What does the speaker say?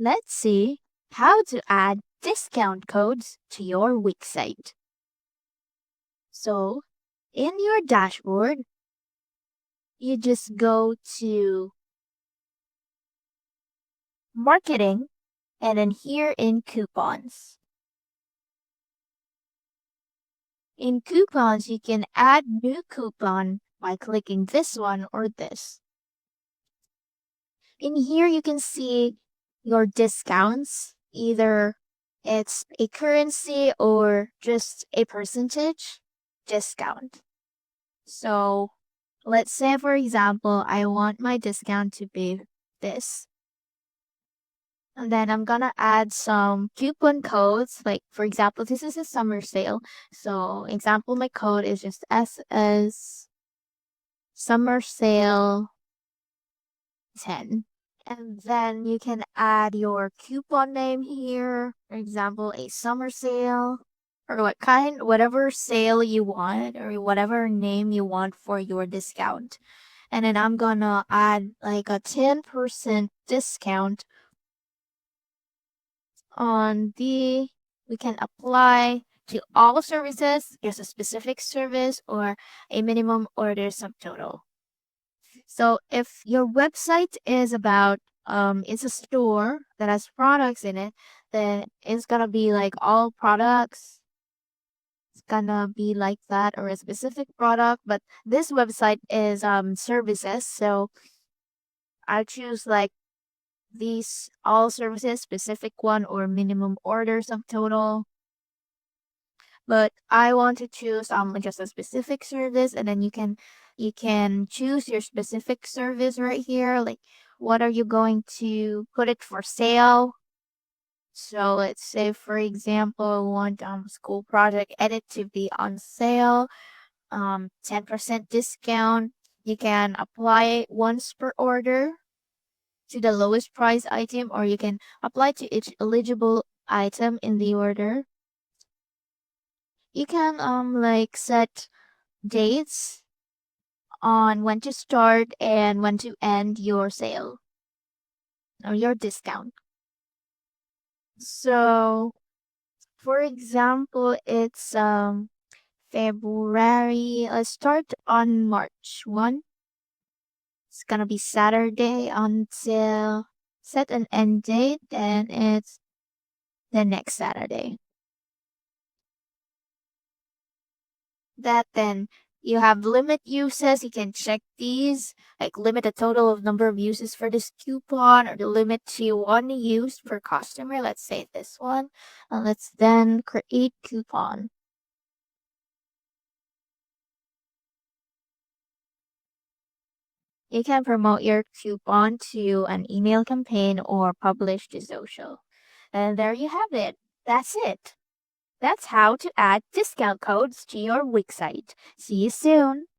Let's see how to add discount codes to your Wix site. So, in your dashboard, you just go to Marketing and then here in Coupons. In Coupons, you can add new coupon by clicking this one or this. In here, you can see your discounts. Either it's a currency or just a percentage discount. So let's say, for example, I want my discount to be this. And then I'm gonna add some coupon codes. Like, for example, this is a summer sale. So example, my code is just SS summer sale 10. And then you can add your coupon name here. For example, a summer sale or whatever sale you want or whatever name you want for your discount. And then I'm gonna add like a 10% discount on we can apply to all services, just a specific service or a minimum order subtotal. So if your website is about it's a store that has products in it, then it's gonna be like all products. It's gonna be like that or a specific product. But this website is services, so I choose like these all services, specific one or minimum order subtotal. But I want to choose just a specific service, and then you can choose your specific service right here. Like, what are you going to put it for sale? So let's say, for example, I want school project edit to be on sale, 10% discount. You can apply it once per order to the lowest price item, or you can apply to each eligible item in the order. You can like set dates on when to start and when to end your sale or your discount. So, for example, it's February. Let's start on March 1. It's gonna be Saturday until set an end date, and it's the next Saturday. That then you have limit uses. You can check these, like limit the total of number of uses for this coupon or the limit to one use per customer. Let's say this one. And let's then create coupon. You can promote your coupon to an email campaign or publish to social. And there you have it. That's it. That's how to add discount codes to your Wix site. See you soon.